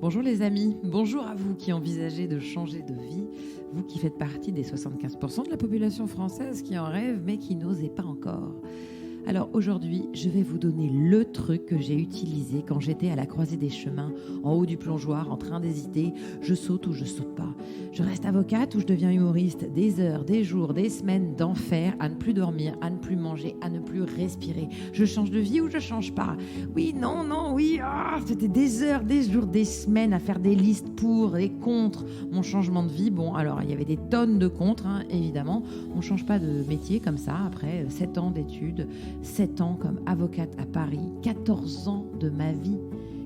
Bonjour les amis, bonjour à vous qui envisagez de changer de vie, vous qui faites partie des 75% de la population française qui en rêve mais qui n'osait pas encore. Alors aujourd'hui, je vais vous donner le truc que j'ai utilisé quand j'étais à la croisée des chemins, en haut du plongeoir, en train d'hésiter, je saute ou je saute pas. Je reste avocate ou je deviens humoriste, des heures, des jours, des semaines d'enfer à ne plus dormir, à ne plus manger, à ne plus respirer. Je change de vie ou je change pas. Oui, non, oui, c'était des heures, des jours, des semaines à faire des listes pour et contre mon changement de vie. Bon, alors il y avait des tonnes de contre, évidemment. On ne change pas de métier comme ça après 7 ans d'études. 7 ans comme avocate à Paris, 14 ans de ma vie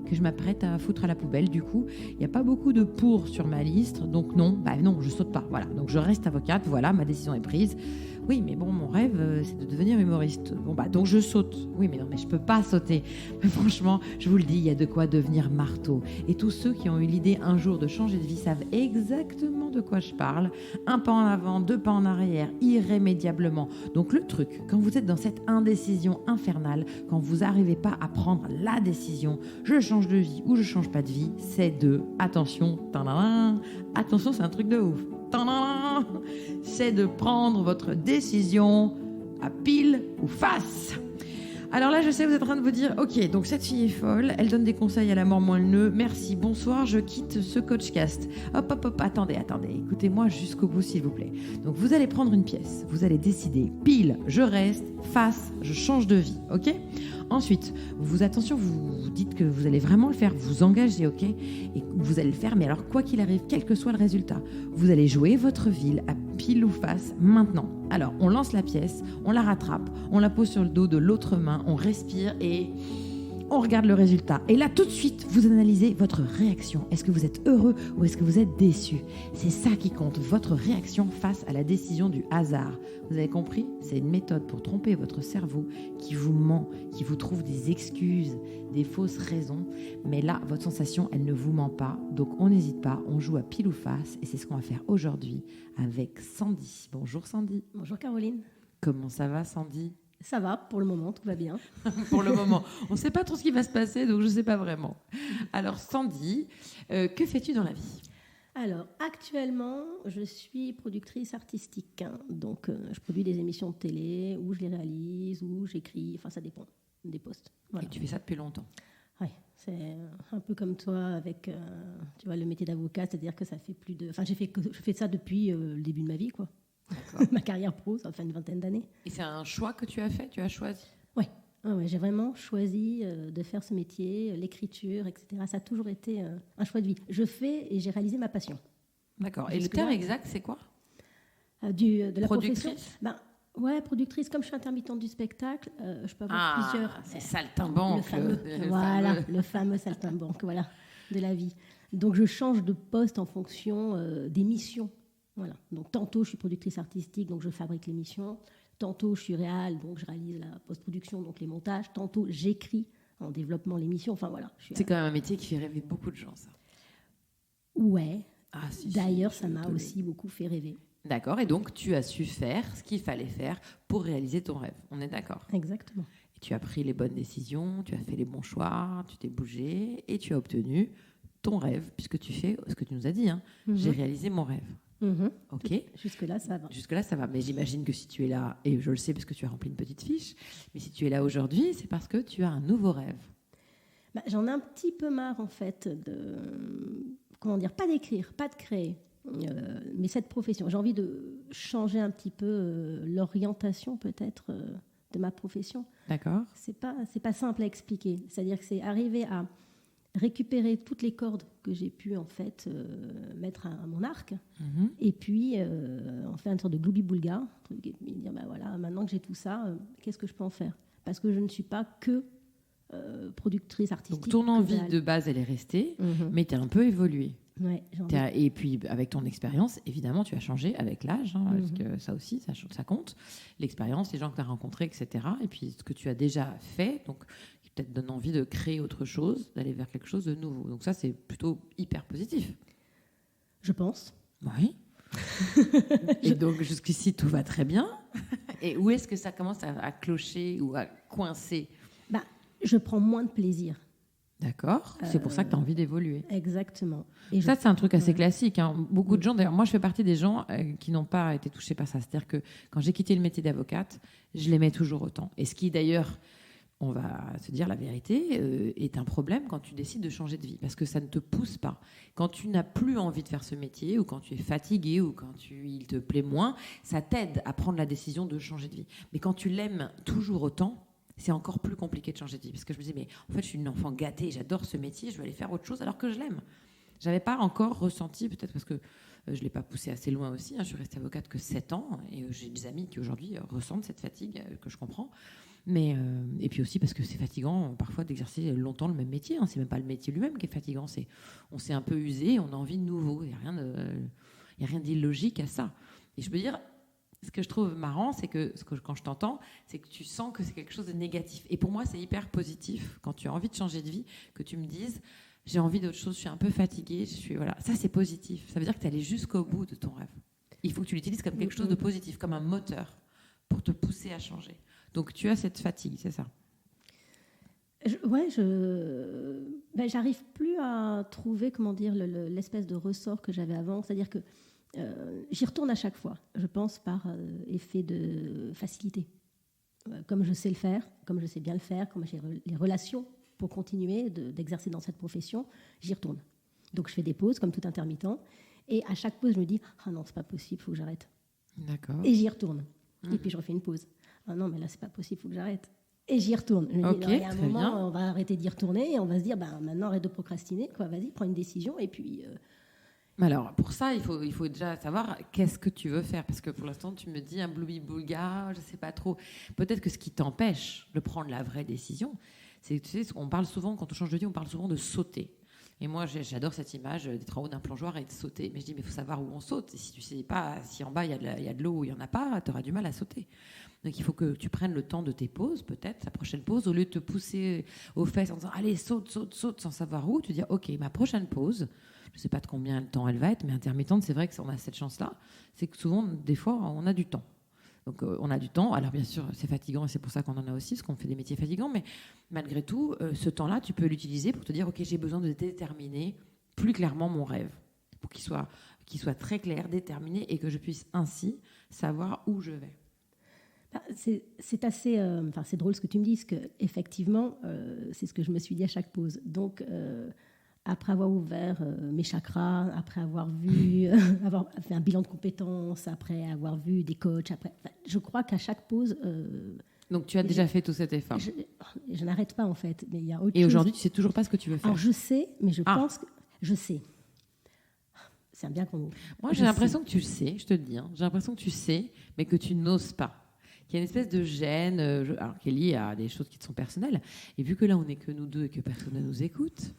que je m'apprête à foutre à la poubelle. Du coup, il n'y a pas beaucoup de pour sur ma liste, donc non, je saute pas. Voilà, donc je reste avocate, voilà, ma décision est prise. Oui, mais bon, mon rêve, c'est de devenir humoriste. Donc je saute. Oui, mais non, mais je peux pas sauter. Mais franchement, je vous le dis, il y a de quoi devenir marteau. Et tous ceux qui ont eu l'idée un jour de changer de vie savent exactement de quoi je parle. Un pas en avant, 2 pas en arrière, irrémédiablement. Donc le truc, quand vous êtes dans cette indécision infernale, quand vous n'arrivez pas à prendre la décision, je change de vie ou je change pas de vie, c'est attention, attention, c'est un truc de ouf. C'est de prendre votre décision à pile ou face. Alors là, je sais, vous êtes en train de vous dire, ok, donc cette fille est folle, elle donne des conseils à la mort moins le nœud, merci, bonsoir, je quitte ce coachcast. Hop, attendez, écoutez-moi jusqu'au bout, s'il vous plaît. Donc vous allez prendre une pièce, vous allez décider, pile, je reste, face, je change de vie, ok ? Ensuite, attention, vous dites que vous allez vraiment le faire, vous engagez, ok ? Et vous allez le faire, mais alors quoi qu'il arrive, quel que soit le résultat, vous allez jouer votre ville à pile ou face maintenant. Alors, on lance la pièce, on la rattrape, on la pose sur le dos de l'autre main, on respire et on regarde le résultat. Et là, tout de suite, vous analysez votre réaction. Est-ce que vous êtes heureux ou est-ce que vous êtes déçu ? C'est ça qui compte, votre réaction face à la décision du hasard. Vous avez compris ? C'est une méthode pour tromper votre cerveau qui vous ment, qui vous trouve des excuses, des fausses raisons. Mais là, votre sensation, elle ne vous ment pas. Donc, on n'hésite pas, on joue à pile ou face. Et c'est ce qu'on va faire aujourd'hui avec Sandy. Bonjour Sandy. Bonjour Caroline. Comment ça va Sandy ? Ça va, pour le moment, tout va bien. Pour le moment. On ne sait pas trop ce qui va se passer, donc je ne sais pas vraiment. Alors Sandy, que fais-tu dans la vie ? Alors, actuellement, je suis productrice artistique. Donc, je produis des émissions de télé, où je les réalise, où j'écris, enfin ça dépend des postes. Voilà. Et tu fais ça depuis longtemps ? Oui, c'est un peu comme toi avec tu vois, le métier d'avocat, c'est-à-dire que ça fait plus de... Enfin, je fais ça depuis le début de ma vie, quoi. Ma carrière pro, ça fait une 20aine d'années. Et c'est un choix que tu as fait ? Tu as choisi ? Oui, j'ai vraiment choisi de faire ce métier, l'écriture, etc. Ça a toujours été un choix de vie. Je fais et j'ai réalisé ma passion. D'accord. Et le terme exact, c'est quoi ? De la productrice ? profession. Productrice. Comme je suis intermittente du spectacle, je peux avoir plusieurs... c'est saltimbanque. Le fameux saltimbanque, voilà, de la vie. Donc, je change de poste en fonction des missions. Voilà. Donc, tantôt, je suis productrice artistique, donc je fabrique l'émission. Tantôt, je suis réal, donc je réalise la post-production, donc les montages. Tantôt, j'écris en développement l'émission. Enfin, voilà. C'est quand même un métier qui fait rêver beaucoup de gens, ça. Ouais. D'ailleurs, si, ça m'a aussi beaucoup fait rêver. D'accord. Et donc, tu as su faire ce qu'il fallait faire pour réaliser ton rêve. On est d'accord ? Exactement. Et tu as pris les bonnes décisions, tu as fait les bons choix, tu t'es bougé et tu as obtenu ton rêve, puisque tu fais ce que tu nous as dit. J'ai réalisé mon rêve. Ok. Jusque-là, ça va. Jusque-là, ça va. Mais j'imagine que si tu es là, et je le sais parce que tu as rempli une petite fiche, mais si tu es là aujourd'hui, c'est parce que tu as un nouveau rêve. J'en ai un petit peu marre, en fait, pas d'écrire, pas de créer, mais cette profession. J'ai envie de changer un petit peu l'orientation, peut-être, de ma profession. D'accord. C'est pas simple à expliquer. C'est-à-dire que c'est arriver à récupérer toutes les cordes que j'ai pu en fait mettre à mon arc, et puis en faire une sorte de gloubi-boulga, et dire voilà, maintenant que j'ai tout ça, qu'est-ce que je peux en faire ? Parce que je ne suis pas que productrice artistique. Donc ton envie de base, elle est restée, mais tu as un peu évolué. Ouais, et puis avec ton expérience, évidemment, tu as changé avec l'âge, parce que ça aussi, ça compte. L'expérience, les gens que tu as rencontrés, etc. Et puis ce que tu as déjà fait, donc qui peut-être donne envie de créer autre chose, d'aller vers quelque chose de nouveau. Donc ça, c'est plutôt hyper positif. Je pense. Oui. Et donc jusqu'ici, tout va très bien. Et où est-ce que ça commence à clocher ou à coincer ? Je prends moins de plaisir. D'accord. C'est pour ça que tu as envie d'évoluer. Exactement. Et ça, c'est un truc assez classique. Hein. Beaucoup de gens, d'ailleurs, moi, je fais partie des gens qui n'ont pas été touchés par ça. C'est-à-dire que quand j'ai quitté le métier d'avocate, je l'aimais toujours autant. Et ce qui, d'ailleurs, on va se dire la vérité, est un problème quand tu décides de changer de vie. Parce que ça ne te pousse pas. Quand tu n'as plus envie de faire ce métier, ou quand tu es fatigué, ou quand il te plaît moins, ça t'aide à prendre la décision de changer de vie. Mais quand tu l'aimes toujours autant, c'est encore plus compliqué de changer de vie. Parce que je me disais, mais en fait, je suis une enfant gâtée, j'adore ce métier, je vais aller faire autre chose alors que je l'aime. Je n'avais pas encore ressenti, peut-être parce que je ne l'ai pas poussé assez loin aussi. Je suis restée avocate que 7 ans et j'ai des amis qui aujourd'hui ressentent cette fatigue que je comprends. Mais, et puis aussi parce que c'est fatigant parfois d'exercer longtemps le même métier. C'est même pas le métier lui-même qui est fatigant. On s'est un peu usé, on a envie de nouveau. Il n'y a rien d'illogique à ça. Et je peux dire, ce que je trouve marrant, c'est que quand je t'entends, c'est que tu sens que c'est quelque chose de négatif. Et pour moi, c'est hyper positif quand tu as envie de changer de vie, que tu me dises j'ai envie d'autre chose, je suis un peu fatiguée, voilà. Ça, c'est positif. Ça veut dire que tu es allé jusqu'au bout de ton rêve. Il faut que tu l'utilises comme quelque chose de positif, comme un moteur pour te pousser à changer. Donc, tu as cette fatigue, c'est ça? J'arrive plus à trouver, comment dire, l'espèce de ressort que j'avais avant. C'est-à-dire que j'y retourne à chaque fois, je pense, par effet de facilité. Comme je sais le faire, comme je sais bien le faire, comme j'ai les relations pour continuer d'exercer dans cette profession, j'y retourne. Donc je fais des pauses, comme tout intermittent, et à chaque pause, je me dis « Ah non, c'est pas possible, il faut que j'arrête. » D'accord. Et j'y retourne. Et puis je refais une pause. « Ah non, mais là, c'est pas possible, il faut que j'arrête. » Et j'y retourne. Je me dis, il y a un moment, bien. On va arrêter d'y retourner et on va se dire maintenant, arrête de procrastiner. Vas-y, prends une décision et puis... Alors, pour ça, il faut déjà savoir qu'est-ce que tu veux faire. Parce que pour l'instant, tu me dis un bloubi-boulga, je ne sais pas trop. Peut-être que ce qui t'empêche de prendre la vraie décision, c'est que tu sais, on parle souvent, quand on change de vie, on parle souvent de sauter. Et moi, j'adore cette image d'être en haut d'un plongeoir et de sauter. Mais je dis, mais il faut savoir où on saute. Et si tu ne sais pas si en bas, il y a de l'eau ou il n'y en a pas, tu auras du mal à sauter. Donc, il faut que tu prennes le temps de tes pauses, peut-être, ta prochaine pause, au lieu de te pousser aux fesses en disant, allez, saute, sans savoir où, tu dis, OK, ma prochaine pause, je ne sais pas de combien de temps elle va être, mais intermittente, c'est vrai qu'on a cette chance-là, c'est que souvent, des fois, on a du temps. Donc, on a du temps. Alors, bien sûr, c'est fatigant et c'est pour ça qu'on en a aussi, parce qu'on fait des métiers fatigants. Mais malgré tout, ce temps-là, tu peux l'utiliser pour te dire, OK, j'ai besoin de déterminer plus clairement mon rêve, pour qu'il soit très clair, déterminé, et que je puisse ainsi savoir où je vais. C'est assez... c'est drôle ce que tu me dis, parce qu'effectivement, c'est ce que je me suis dit à chaque pause. Donc... après avoir ouvert mes chakras, après avoir avoir fait un bilan de compétences, après avoir vu des coachs, je crois qu'à chaque pause... Donc tu as déjà fait tout cet effort. Je n'arrête pas en fait, mais il y a autre chose. Et aujourd'hui, tu sais toujours pas ce que tu veux faire. Alors je sais, mais je pense que je sais. C'est un bien qu'on... Moi, j'ai l'impression que tu le sais, je te le dis. J'ai l'impression que tu sais, mais que tu n'oses pas. Qu'il y a une espèce de gêne, alors qui est liée à des choses qui te sont personnelles. Et vu que là, on n'est que nous deux et que personne ne nous écoute,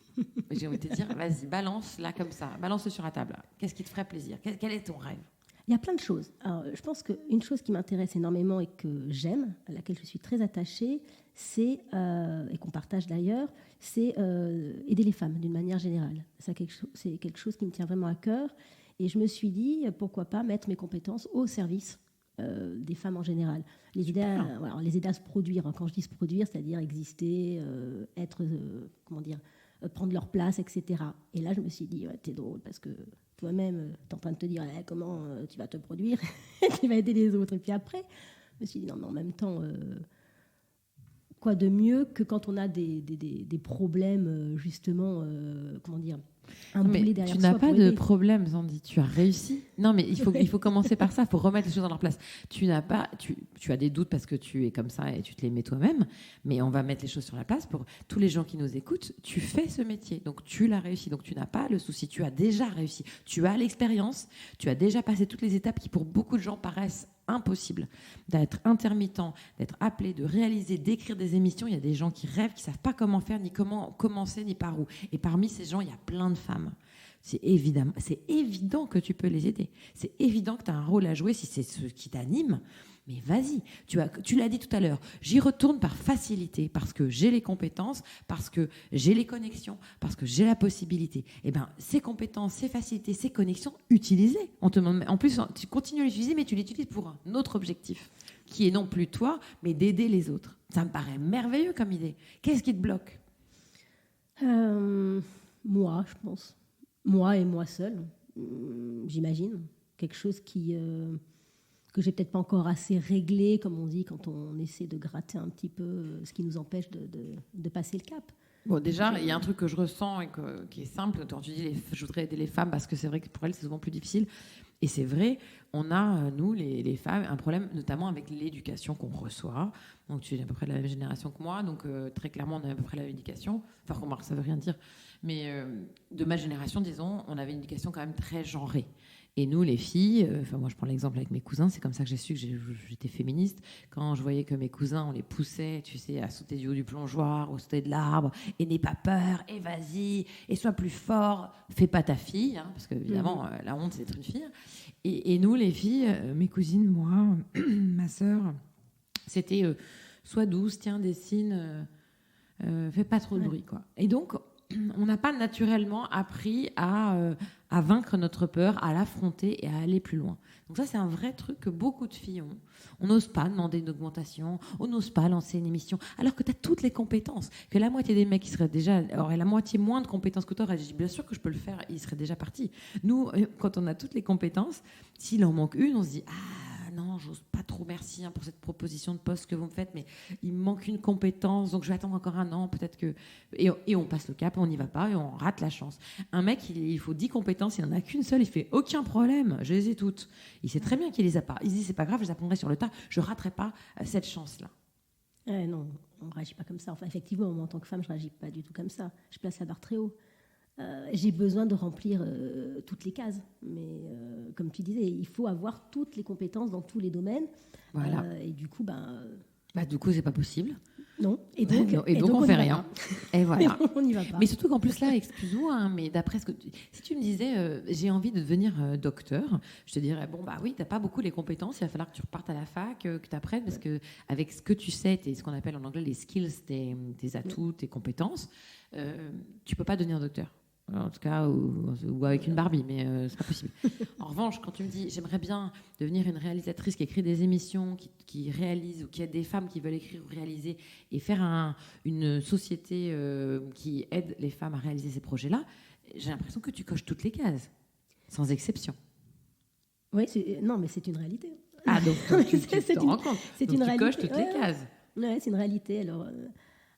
j'ai envie de te dire, vas-y, balance là comme ça, balance-le sur la table. Qu'est-ce qui te ferait plaisir? Quel est ton rêve? Il y a plein de choses. Alors, je pense qu'une chose qui m'intéresse énormément et que j'aime, à laquelle je suis très attachée, c'est, et qu'on partage d'ailleurs, c'est aider les femmes d'une manière générale. C'est quelque chose qui me tient vraiment à cœur. Et je me suis dit, pourquoi pas mettre mes compétences au service des femmes en général. Les aider à se produire. Quand je dis se produire, c'est-à-dire exister, être, prendre leur place, etc. Et là, je me suis dit, t'es drôle parce que toi-même, t'es en train de te dire comment tu vas te produire et tu vas aider les autres. Et puis après, je me suis dit, non, mais en même temps, quoi de mieux que quand on a des problèmes, justement, mais tu n'as pas de problème, Sandy. Tu as réussi. Non, mais il faut commencer par ça. Il faut remettre les choses dans leur place. Tu as des doutes parce que tu es comme ça et tu te les mets toi-même. Mais on va mettre les choses sur la place pour tous les gens qui nous écoutent. Tu fais ce métier, donc tu l'as réussi. Donc tu n'as pas le souci. Tu as déjà réussi. Tu as l'expérience. Tu as déjà passé toutes les étapes qui, pour beaucoup de gens, paraissent impossible d'être intermittent, d'être appelé, de réaliser, d'écrire des émissions. Il y a des gens qui rêvent, qui ne savent pas comment faire, ni comment commencer, ni par où. Et parmi ces gens, il y a plein de femmes. C'est évident que tu peux les aider. C'est évident que tu as un rôle à jouer si c'est ce qui t'anime. Mais vas-y, tu l'as dit tout à l'heure, j'y retourne par facilité, parce que j'ai les compétences, parce que j'ai les connexions, parce que j'ai la possibilité. Eh bien, ces compétences, ces facilités, ces connexions, utilisez. On te demande, en plus, tu continues à l'utiliser, mais tu l'utilises pour un autre objectif, qui est non plus toi, mais d'aider les autres. Ça me paraît merveilleux comme idée. Qu'est-ce qui te bloque ? Moi, je pense. Moi et moi seule, j'imagine. Quelque chose que j'ai peut-être pas encore assez réglé, comme on dit, quand on essaie de gratter un petit peu ce qui nous empêche de passer le cap. Bon, déjà, il y a un truc que je ressens et qui est simple. Quand tu dis je voudrais aider les femmes, parce que c'est vrai que pour elles, c'est souvent plus difficile. Et c'est vrai, on a, nous, les femmes, un problème notamment avec l'éducation qu'on reçoit. Donc, tu es à peu près de la même génération que moi. Donc, très clairement, on a à peu près la même éducation. Enfin, remarque, ça ne veut rien dire. Mais de ma génération, disons, on avait une éducation quand même très genrée. Et nous, les filles, moi je prends l'exemple avec mes cousins, c'est comme ça que j'ai su que j'étais féministe. Quand je voyais que mes cousins, on les poussait, tu sais, à sauter du haut du plongeoir, ou sauter de l'arbre, et n'aie pas peur, et vas-y, et sois plus fort, fais pas ta fille, hein, parce qu'évidemment, la honte, c'est d'être une fille. Et nous, les filles, mes cousines, moi, ma sœur, c'était sois douce, tiens, dessine, fais pas trop de bruit, quoi. Et donc, on n'a pas naturellement appris à vaincre notre peur, à l'affronter et à aller plus loin. Donc ça, c'est un vrai truc que beaucoup de filles ont. On n'ose pas demander une augmentation, on n'ose pas lancer une émission, alors que tu as toutes les compétences, que la moitié des mecs qui auraient la moitié moins de compétences que toi, auraient dit bien sûr que je peux le faire, ils seraient déjà partis. Nous, quand on a toutes les compétences, s'il en manque une, on se dit « Ah non, j'ose pas trop, merci pour cette proposition de poste que vous me faites, mais il me manque une compétence, donc je vais attendre encore un an, peut-être que... » Et on passe le cap, on n'y va pas et on rate la chance. Un mec, il faut 10 compétences, il n'en a qu'une seule, il fait aucun problème, je les ai toutes. Il sait très bien qu'il les a pas. Il se dit, c'est pas grave, je les apprendrai sur le tas, je raterai pas cette chance-là. Non, on ne réagit pas comme ça. Enfin, effectivement, moi, en tant que femme, je ne réagis pas du tout comme ça. Je place la barre très haut. J'ai besoin de remplir toutes les cases. Mais comme tu disais, il faut avoir toutes les compétences dans tous les domaines. Voilà. Et du coup, du coup, c'est pas possible. Non. Et donc on fait rien. Et voilà. On n'y va pas. Mais surtout qu'en plus là, excuse-moi, hein, mais d'après ce que si tu me disais, j'ai envie de devenir docteur, je te dirais bon bah oui, t'as pas beaucoup les compétences, il va falloir que tu repartes à la fac, que tu apprennes parce que avec ce que tu sais, ce qu'on appelle en anglais les skills, tes atouts, tes compétences, tu peux pas devenir docteur. En tout cas, ou avec une Barbie, mais c'est pas possible. En revanche, quand tu me dis j'aimerais bien devenir une réalisatrice qui écrit des émissions, qui réalise, ou qui aide des femmes qui veulent écrire ou réaliser, et faire une société qui aide les femmes à réaliser ces projets-là, j'ai l'impression que tu coches toutes les cases, sans exception. Oui, non, mais c'est une réalité. Ah, donc tu te rends compte. C'est une réalité. Tu coches toutes les cases. Oui, c'est une réalité. Alors,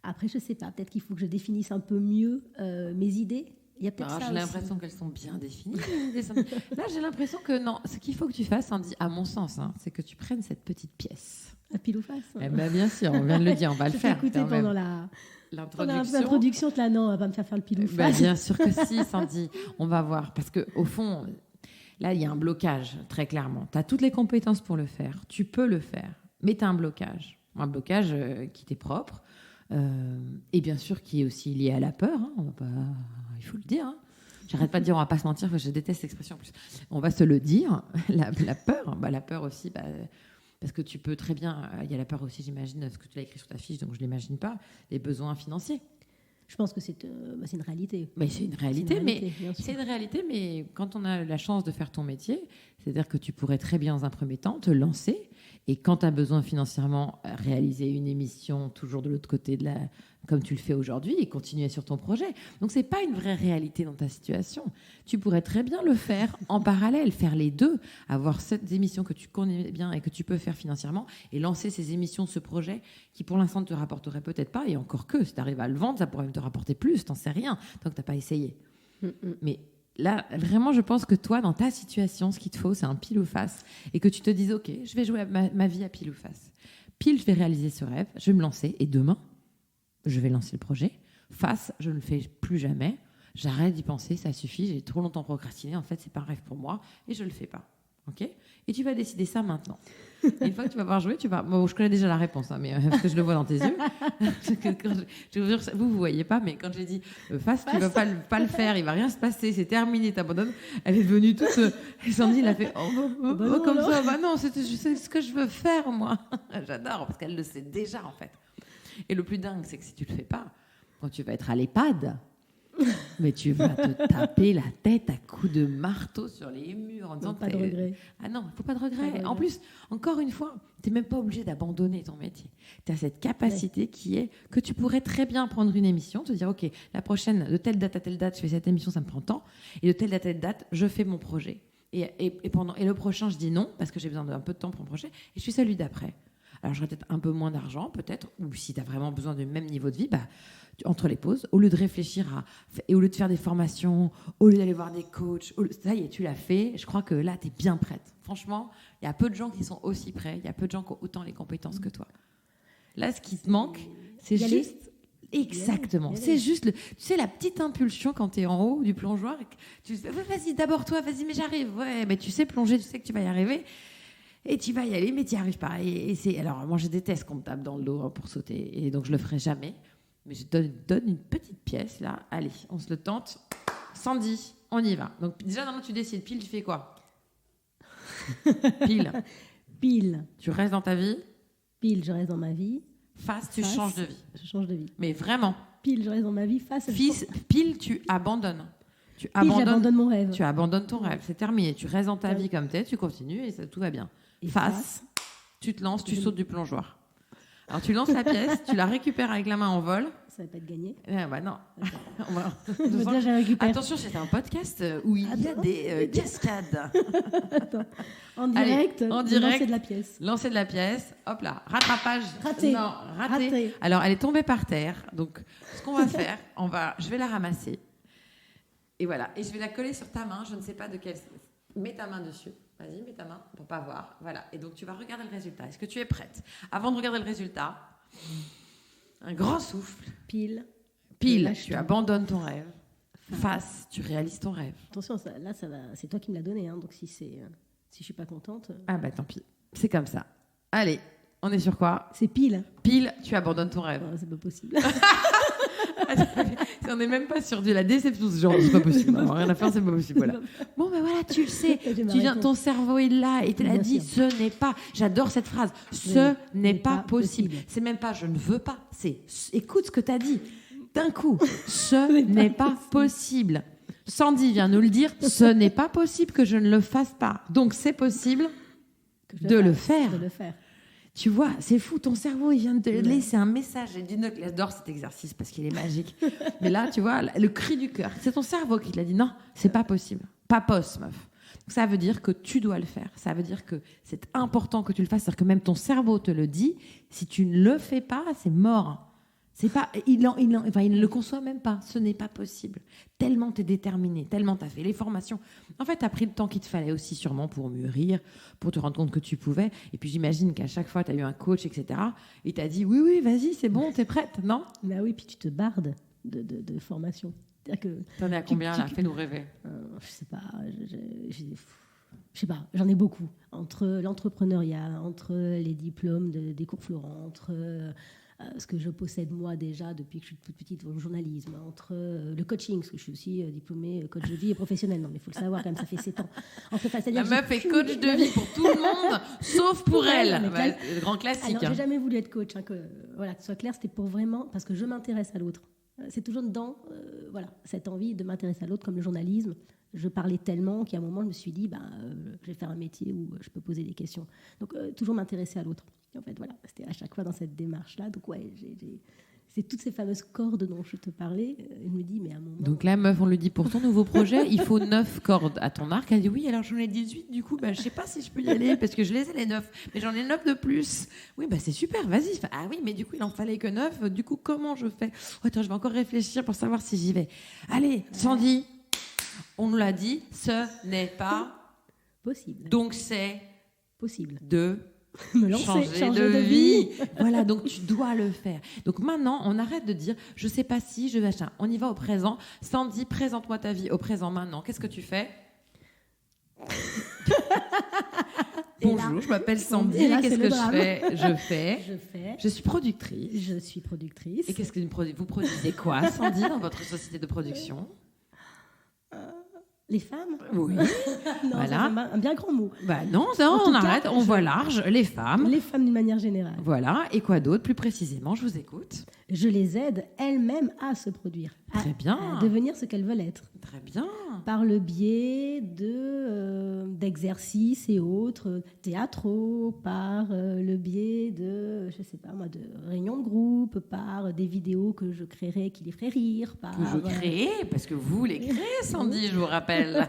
après, je sais pas, peut-être qu'il faut que je définisse un peu mieux mes idées. Il y a peut-être ça j'ai l'impression qu'elles sont bien définies. Là, j'ai l'impression que non. Ce qu'il faut que tu fasses, à mon sens, c'est que tu prennes cette petite pièce. À pile ou face. Eh ben, bien sûr, on vient de le dire, on va le faire. Écoutez, pendant l'introduction, non, on va pas me faire le pile ou face. Bien sûr que si, Sandy. On va voir. Parce qu'au fond, là, il y a un blocage, très clairement. Tu as toutes les compétences pour le faire. Tu peux le faire. Mais tu as un blocage. Un blocage qui t'est propre. Et bien sûr, qui est aussi lié à la peur. On va pas... Il faut le dire. J'arrête pas de dire on va pas se mentir, je déteste l'expression en plus. On va se le dire. La peur, la peur aussi, parce que tu peux très bien. Il y a la peur aussi, j'imagine, ce que tu l'as écrit sur ta fiche, donc je l'imagine pas. Les besoins financiers. Je pense que c'est une réalité. Mais c'est une réalité, mais quand on a la chance de faire ton métier, c'est-à-dire que tu pourrais très bien, dans un premier temps, te lancer. Et quand tu as besoin financièrement, réaliser une émission toujours de l'autre côté comme tu le fais aujourd'hui, et continuer sur ton projet. Donc, ce n'est pas une vraie réalité dans ta situation. Tu pourrais très bien le faire en parallèle, faire les deux, avoir cette émission que tu connais bien et que tu peux faire financièrement, et lancer ces émissions, ce projet, qui pour l'instant ne te rapporterait peut-être pas, et encore que, si tu arrives à le vendre, ça pourrait même te rapporter plus, t'en sais rien, tant que tu n'as pas essayé. Mais là, vraiment, je pense que toi, dans ta situation, ce qu'il te faut, c'est un pile ou face, et que tu te dises, OK, je vais jouer ma vie à pile ou face. Pile, je vais réaliser ce rêve, je vais me lancer, et demain, je vais lancer le projet. Face, je ne le fais plus jamais. J'arrête d'y penser, ça suffit, j'ai trop longtemps procrastiné, en fait, c'est pas un rêve pour moi, et je le fais pas. OK ? Et tu vas décider ça maintenant. Et une fois que tu vas avoir joué, Bon, je connais déjà la réponse, mais parce que je le vois dans tes yeux. Vous voyez pas, mais quand j'ai dit face, tu vas pas le faire, il va rien se passer, c'est terminé, t'abandonnes. Elle est venue toute. Et Sandy, elle a fait non, comme ça. Bah non, c'est ce que je veux faire, moi. J'adore, parce qu'elle le sait déjà, en fait. Et le plus dingue, c'est que si tu le fais pas, quand tu vas être à l'EHPAD, Mais tu vas te taper la tête à coups de marteau sur les murs en disant pas de regret. Ah non, il ne faut pas de regret. En plus, encore une fois, tu n'es même pas obligé d'abandonner ton métier. Tu as cette capacité qui est que tu pourrais très bien prendre une émission, te dire ok, la prochaine, de telle date à telle date, je fais cette émission, ça me prend tant, et de telle date à telle date, je fais mon projet. Et le prochain, je dis non, parce que j'ai besoin d'un peu de temps pour mon projet, et je fais celui d'après. Alors j'aurai peut-être un peu moins d'argent, peut-être, ou si tu as vraiment besoin du même niveau de vie, entre les pauses, au lieu de réfléchir et au lieu de faire des formations, au lieu d'aller voir des coachs, ça y est, tu l'as fait, je crois que là, tu es bien prête. Franchement, il y a peu de gens qui sont aussi prêts, il y a peu de gens qui ont autant les compétences que toi. Là, ce qui te manque, c'est juste... Exactement. C'est juste, tu sais, la petite impulsion quand tu es en haut du plongeoir, et que tu dis, vas-y, d'abord toi, vas-y, mais j'arrive. Ouais, mais tu sais plonger, tu sais que tu vas y arriver. Et tu vas y aller, mais tu n'y arrives pas. Alors, moi, je déteste qu'on me tape dans le dos pour sauter, et donc je le ferai jamais. Mais je te donne une petite pièce, là. Allez, on se le tente. 110, on y va. Donc, déjà, normalement, tu décides. Pile, tu fais quoi? Pile. Pile. Tu restes dans ta vie? Pile, je reste dans ma vie. Face, tu changes de vie. Je change de vie. Mais vraiment. Pile, je reste dans ma vie. Face, pile, tu abandonnes. J'abandonne mon rêve. Tu abandonnes ton rêve. C'est terminé. Tu restes dans ta vie comme t'es, tu continues et tout va bien. Et face, tu te lances, tu sautes du plongeoir. Alors, tu lances la pièce, tu la récupères avec la main en vol. Ça va pas être gagné. Non. Déjà, j'ai récupéré. Attention, c'est un podcast où il y a des cascades. Attends. En direct, lancer de la pièce. Lancer de la pièce. Hop là. Rattrapage. Raté. Non, raté. Alors, elle est tombée par terre. Donc, ce qu'on va faire, je vais la ramasser. Et voilà. Et je vais la coller sur ta main. Je ne sais pas de quelle... Mets ta main dessus. Vas-y, mets ta main pour pas voir. Voilà. Et donc, tu vas regarder le résultat. Est-ce que tu es prête? Avant de regarder le résultat, un grand souffle. Pile. Tu abandonnes ton rêve. Face, tu réalises ton rêve. Attention, ça va. C'est toi qui me l'as donné. Hein, donc, si je suis pas contente... Ah bah tant pis. C'est comme ça. Allez, on est sur quoi? C'est pile. Pile, tu abandonnes ton rêve. Non, c'est pas possible. On n'est même pas sur de la déception, ce genre, c'est pas possible. Rien à faire, c'est pas possible. Voilà. Bon, ben voilà, tu le sais. Ton cerveau est là et tu l'as dit. Ce n'est pas. J'adore cette phrase. Ce n'est pas possible. C'est même pas je ne veux pas. C'est écoute ce que tu as dit. D'un coup, ce n'est pas possible. Sandy vient nous le dire. Ce n'est pas possible que je ne le fasse pas. Donc c'est possible de le faire. Tu vois, c'est fou, ton cerveau, il vient de te laisser un message. J'ai dit, j'adore cet exercice parce qu'il est magique. Mais là, tu vois, le cri du cœur, c'est ton cerveau qui te l'a dit, non, c'est pas possible. Pas posse, meuf. Donc, ça veut dire que tu dois le faire. Ça veut dire que c'est important que tu le fasses. C'est-à-dire que même ton cerveau te le dit. Si tu ne le fais pas, c'est mort. C'est pas, il ne le conçoit même pas. Ce n'est pas possible. Tellement tu es déterminé, tellement tu as fait les formations. En fait, tu as pris le temps qu'il te fallait aussi sûrement pour mûrir, pour te rendre compte que tu pouvais. Et puis j'imagine qu'à chaque fois, tu as eu un coach, etc. Et tu as dit, oui, vas-y, c'est bon, tu es prête, non? Bah oui, puis tu te bardes de formation. T'en es à combien, là? Fais-nous rêver. Je sais pas. Je sais pas, j'en ai beaucoup. Entre l'entrepreneuriat, entre les diplômes des cours Florent, entre... ce que je possède moi déjà depuis que je suis toute petite au journalisme, entre le coaching, parce que je suis aussi diplômée coach de vie et professionnelle. Non, mais il faut le savoir quand même, ça fait 7 ans. La meuf est coach de vie pour tout le monde, sauf pour elle. Le grand classique. Alors, j'ai jamais voulu être coach. Que ce soit clair, c'était pour vraiment, parce que je m'intéresse à l'autre. C'est toujours dans cette envie de m'intéresser à l'autre, comme le journalisme. Je parlais tellement qu'à un moment, je me suis dit, je vais faire un métier où je peux poser des questions. Donc, toujours m'intéresser à l'autre. En fait, voilà, c'était à chaque fois dans cette démarche-là. Donc, ouais, c'est toutes ces fameuses cordes dont je te parlais. Je me dis, mais à un moment... Donc là, meuf, on lui dit, pour ton nouveau projet, il faut 9 cordes à ton arc. Elle dit, oui, alors j'en ai 18, du coup, je ne sais pas si je peux y aller, parce que je les ai les 9, mais j'en ai 9 de plus. Oui, c'est super, vas-y. Ah oui, mais du coup, il en fallait que 9. Du coup, comment je fais? Attends, je vais encore réfléchir pour savoir si j'y vais. Allez, Sandy, on nous l'a dit, ce n'est pas... possible. Donc c'est... possible. De... me lancer, changer de vie. Voilà, donc tu dois le faire. Donc maintenant, on arrête de dire je sais pas si je vais acheter. On y va au présent. Sandy, présente-moi ta vie au présent maintenant. Qu'est-ce que tu fais? Bonjour, je m'appelle Sandy. Qu'est-ce que je fais? Je suis productrice. Et qu'est-ce que vous produisez quoi, Sandy, dans votre société de production? Les femmes? Oui. Non, voilà. C'est un bien grand mot. Non, on arrête, on voit large. Les femmes. Les femmes d'une manière générale. Voilà. Et quoi d'autre, plus précisément? Je vous écoute. je les aide elles-mêmes à se produire, Très bien. à devenir ce qu'elles veulent être. Très bien. Par le biais d'exercices et autres théâtraux, par le biais de, je sais pas moi, de réunions de groupe, par des vidéos que je créerai qui les feraient rire. Que je crée, parce que vous les créez, Sandy, je vous rappelle.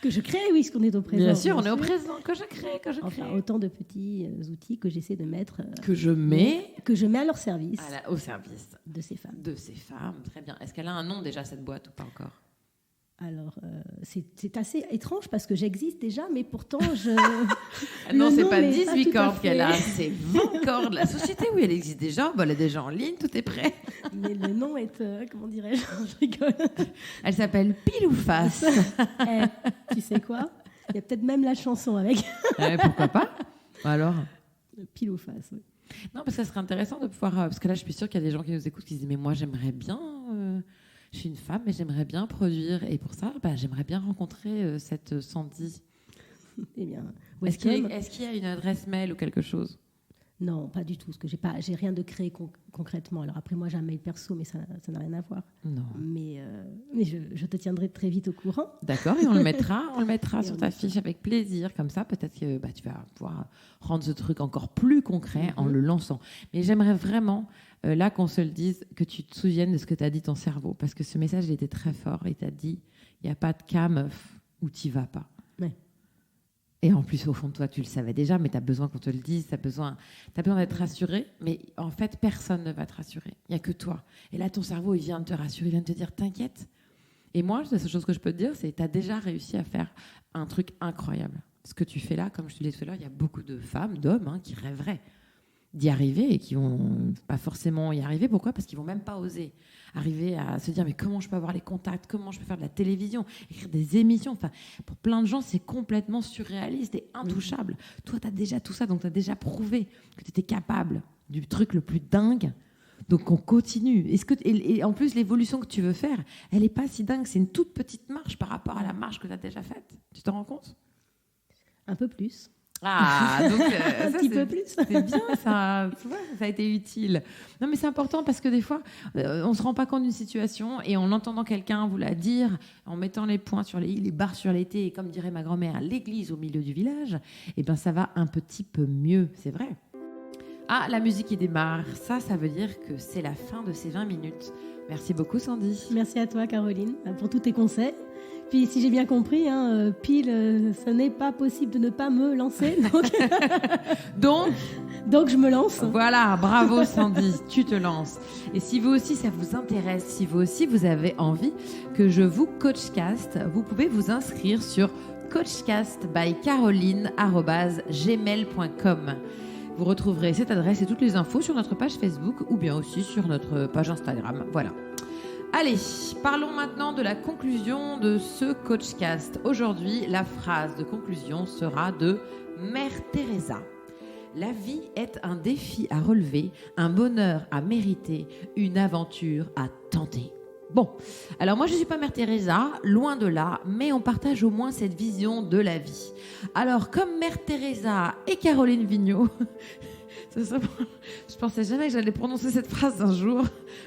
Que je crée, oui, parce qu'on est au présent. Bien sûr, on est au présent, que je crée. Enfin, autant de petits outils que j'essaie de mettre... que je mets à leur service. au service de ces femmes. De ces femmes, très bien. Est-ce qu'elle a un nom déjà, cette boîte, ou pas encore? Alors, c'est assez étrange parce que j'existe déjà, mais pourtant, non, c'est pas 18 cordes qu'elle a, c'est 20 cordes. La société, oui, elle existe déjà. Bon, elle est déjà en ligne, tout est prêt. Mais le nom est, comment dirais-je, je rigole. Elle s'appelle Pile ou Face. Tu sais quoi? Il y a peut-être même la chanson avec. Pourquoi pas? Alors? Pile ou Face, oui. Non, parce que ça serait intéressant de pouvoir... parce que là, je suis sûre qu'il y a des gens qui nous écoutent qui se disent « Mais moi, j'aimerais bien... je suis une femme, mais j'aimerais bien produire. » Et pour ça, j'aimerais bien rencontrer cette Sandy. Eh bien, est-ce qu'il y a une adresse mail ou quelque chose? Non, pas du tout. Parce que j'ai rien de créé concrètement. Alors après, moi, j'ai un mail perso, mais ça n'a rien à voir. Non. Mais je te tiendrai très vite au courant. D'accord, et on le mettra sur ta fiche avec plaisir. Comme ça, peut-être que tu vas pouvoir rendre ce truc encore plus concret en le lançant. Mais j'aimerais vraiment, là, qu'on se le dise, que tu te souviennes de ce que t'a dit ton cerveau. Parce que ce message, il était très fort. Il t'a dit, il n'y a pas de cas, meuf, où tu vas pas. Ouais. Et en plus, au fond de toi, tu le savais déjà, mais tu as besoin qu'on te le dise, tu as besoin d'être rassuré. Mais en fait, personne ne va te rassurer. Il n'y a que toi. Et là, ton cerveau, il vient de te rassurer, il vient de te dire, t'inquiète. Et moi, la seule chose que je peux te dire, c'est que tu as déjà réussi à faire un truc incroyable. Ce que tu fais là, comme je te l'ai dit tout à l'heure, il y a beaucoup de femmes, d'hommes qui rêveraient d'y arriver et qui vont pas forcément y arriver. Pourquoi? Parce qu'ils vont même pas oser arriver à se dire mais comment je peux avoir les contacts, comment je peux faire de la télévision, écrire des émissions. Enfin, pour plein de gens, c'est complètement surréaliste et intouchable. Toi, tu as déjà tout ça, donc tu as déjà prouvé que tu étais capable du truc le plus dingue. Donc on continue. Et en plus, l'évolution que tu veux faire, elle n'est pas si dingue. C'est une toute petite marche par rapport à la marche que tu as déjà faite. Tu te rends compte? Un peu plus. Ah, donc un petit peu plus. C'est bien, ça a été utile. Non, mais c'est important parce que des fois, on se rend pas compte d'une situation et en entendant quelqu'un vous la dire, en mettant les points sur les barres sur les T, et comme dirait ma grand-mère, l'église au milieu du village, eh ben ça va un petit peu mieux, c'est vrai. Ah, la musique qui démarre, ça veut dire que c'est la fin de ces 20 minutes. Merci beaucoup, Sandy. Merci à toi, Caroline, pour tous tes conseils. Puis, si j'ai bien compris, pile, ce n'est pas possible de ne pas me lancer. Donc, je me lance. Voilà, bravo Sandy, tu te lances. Et si vous aussi, ça vous intéresse, si vous aussi, vous avez envie que je vous coachcast, vous pouvez vous inscrire sur coachcastbycaroline@gmail.com. Vous retrouverez cette adresse et toutes les infos sur notre page Facebook ou bien aussi sur notre page Instagram. Voilà. Allez, parlons maintenant de la conclusion de ce coachcast. Aujourd'hui, la phrase de conclusion sera de Mère Teresa. La vie est un défi à relever, un bonheur à mériter, une aventure à tenter. Bon, alors moi je ne suis pas Mère Teresa, loin de là, mais on partage au moins cette vision de la vie. Alors comme Mère Teresa et Caroline Vigneault, je pensais jamais que j'allais prononcer cette phrase un jour.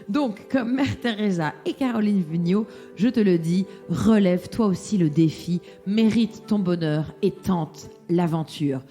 Donc, comme Mère Teresa et Caroline Vigneault, je te le dis, relève toi aussi le défi, mérite ton bonheur et tente l'aventure.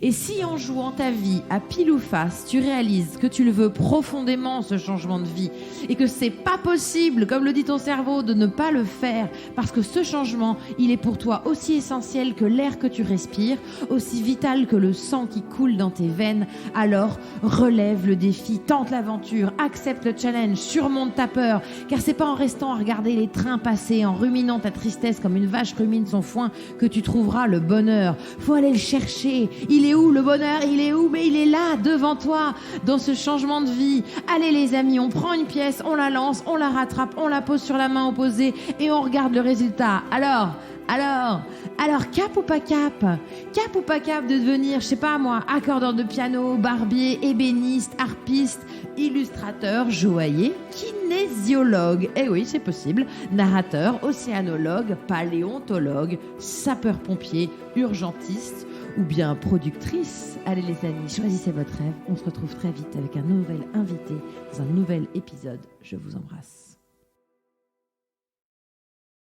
Et si en jouant ta vie à pile ou face, tu réalises que tu le veux profondément, ce changement de vie, et que c'est pas possible, comme le dit ton cerveau, de ne pas le faire, parce que ce changement, il est pour toi aussi essentiel que l'air que tu respires, aussi vital que le sang qui coule dans tes veines, alors relève le défi, tente l'aventure, accepte le challenge, surmonte ta peur, car c'est pas en restant à regarder les trains passer, en ruminant ta tristesse comme une vache rumine son foin, que tu trouveras le bonheur. Faut aller le chercher. Il est où le bonheur? Il est où? Mais il est là, devant toi, dans ce changement de vie. Allez les amis, on prend une pièce, on la lance, on la rattrape, on la pose sur la main opposée et on regarde le résultat. Alors, cap ou pas cap? Cap ou pas cap de devenir, je sais pas moi, accordeur de piano, barbier, ébéniste, harpiste, illustrateur, joaillier, kinésiologue, eh oui c'est possible, narrateur, océanologue, paléontologue, sapeur-pompier, urgentiste ou bien productrice. Allez les amis, choisissez votre rêve. On se retrouve très vite avec un nouvel invité dans un nouvel épisode. Je vous embrasse.